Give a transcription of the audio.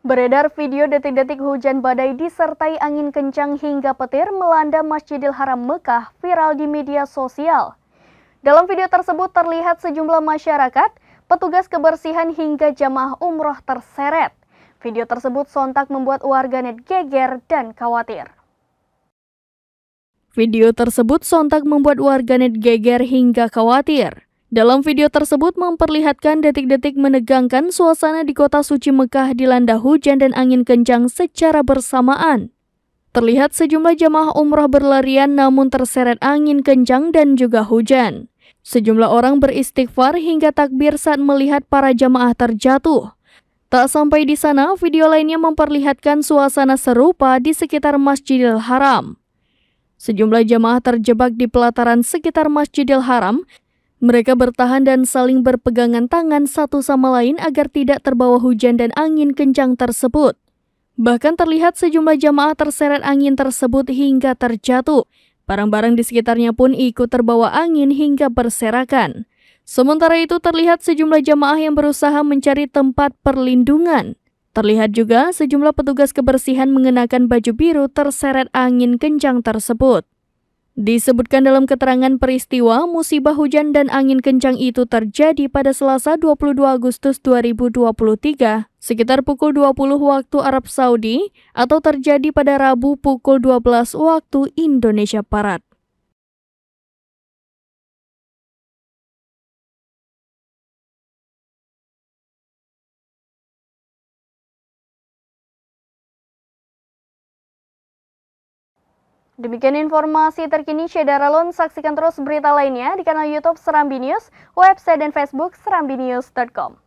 Beredar video detik-detik hujan badai disertai angin kencang hingga petir melanda Masjidil Haram Mekah viral di media sosial. Dalam video tersebut terlihat sejumlah masyarakat, petugas kebersihan hingga jamaah umroh terseret. Video tersebut sontak membuat warganet geger dan khawatir. Video tersebut sontak membuat warganet geger hingga khawatir. Dalam video tersebut memperlihatkan detik-detik menegangkan suasana di kota suci Mekah dilanda hujan dan angin kencang secara bersamaan. Terlihat sejumlah jamaah umrah berlarian namun terseret angin kencang dan juga hujan. Sejumlah orang beristighfar hingga takbir saat melihat para jamaah terjatuh. Tak sampai di sana, video lainnya memperlihatkan suasana serupa di sekitar Masjidil Haram. Sejumlah jamaah terjebak di pelataran sekitar Masjidil Haram. Mereka bertahan dan saling berpegangan tangan satu sama lain agar tidak terbawa hujan dan angin kencang tersebut. Bahkan terlihat sejumlah jamaah terseret angin tersebut hingga terjatuh. Barang-barang di sekitarnya pun ikut terbawa angin hingga berserakan. Sementara itu terlihat sejumlah jamaah yang berusaha mencari tempat perlindungan. Terlihat juga sejumlah petugas kebersihan mengenakan baju biru terseret angin kencang tersebut. Disebutkan dalam keterangan peristiwa, musibah hujan dan angin kencang itu terjadi pada Selasa 22 Agustus 2023, sekitar pukul 20 waktu Arab Saudi, atau terjadi pada Rabu pukul 12 waktu Indonesia Barat. Demikian informasi terkini Syedara Lon. Saksikan terus berita lainnya di kanal YouTube Serambi News, website dan Facebook serambinews.com.